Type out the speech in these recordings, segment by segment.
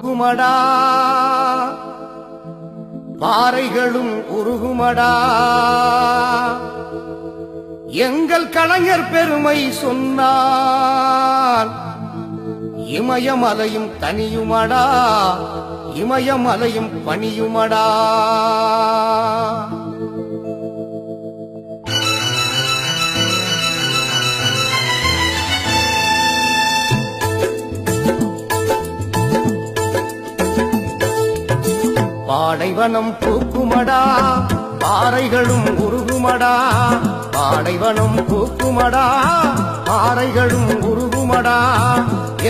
பூக்குமடா, பாறைகளும் உருகுமடா. எங்கள் கலைஞர் பெருமை சொன்னால் இமயமலையும் தனியுமடா, இமயமலையும் பணியுமடா. பாடைவனம் பூக்குமடா, பாறைகளும் உருகுமடா. பாடைவனம் பூக்குமடா, பாறைகளும் உருகுமடா.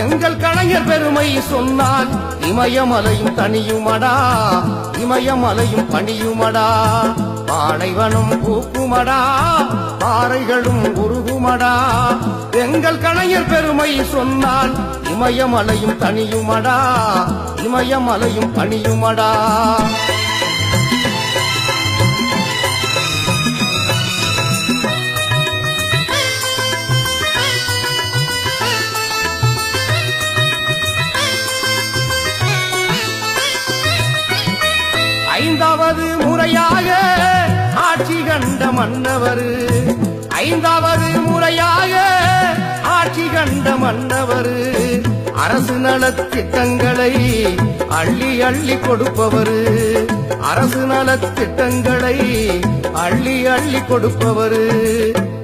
எங்கள் கலைஞர் பெருமை சொன்னால் இமயமலையும் தனியுமடா, இமயமலையும் பணியுமடா. பாடைவனம் பூக்குமடா, பாறைகளும் உருகுமடா. எங்கள் கலைஞர் பெருமை சொன்னால் இமயமலையும் தனியுமடா, இமயமலையும் பணியுமடா. ஐந்தாவது முறையாக ஆட்சி கண்ட மன்னவர், ஐந்தாவது முறையாக ஆட்சி கண்ட மன்னவர். அரசு நலத்திட்டங்களை அள்ளி அள்ளி கொடுப்பவர், அரசு நலத்திட்டங்களை அள்ளி அள்ளி கொடுப்பவர்.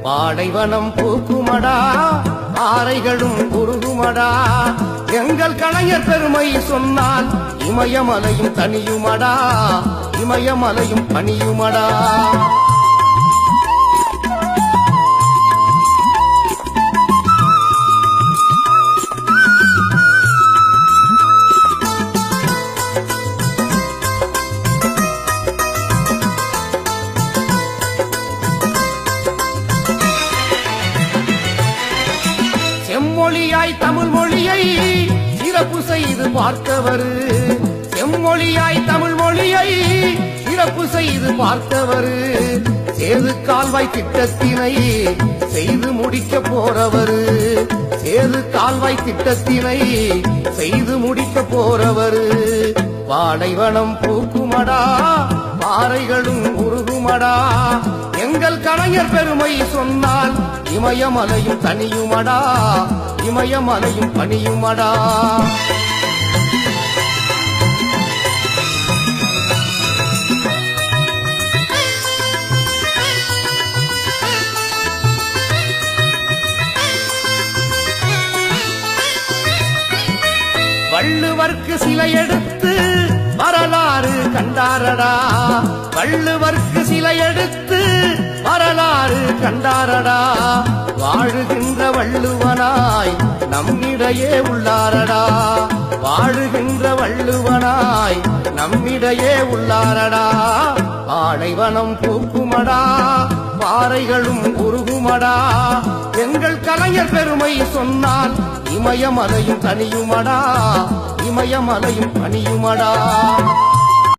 பாடைவனம் பூக்குமடா, பாறைகளும் உருகுமடா. எங்கள் கலைஞர் பெருமை சொன்னால் இமயமலையும் தனியுமடா, இமயமலையும் பணியுமடா. செம்மொழியாய் தமிழ் மொழியை சிறப்பு செய்து பார்த்தவர், செம்மொழியாய் தமிழ் மொழியை சிறப்பு செய்து பார்த்தவர். சேது கால்வாய் திட்டத்தினை செய்து முடிக்க போறவர், சேது கால்வாய் திட்டத்தினை செய்து முடிக்க போறவர். பாடைவனம் பூக்குமடா, பாறைகளும் உருகுமடா. எங்கள் கலைஞர் பெருமை சொன்னால் இமயமலையும் தனியுமடா, இமயமலையும் பணியுமடா. வள்ளுவர்க்கு சிலை எடுத்து வரலாறு கண்டாரடா, வள்ளுவர்க்கு சிலை எடுத்து வரலாறு கண்டாரடா. வாழுகின்ற வள்ளுவனாய் நம்மிடையே உள்ளாரடா, வாழுகின்ற வள்ளுவனாய் நம்மிடையே உள்ளாரடா. பாடைவனம் பூக்குமடா, பாறைகளும் உருகுமடா. எங்கள் கலைஞர் பெருமை சொன்னால் இமயமலையும் தனியுமடா, இமயமலையும் பணியுமடா.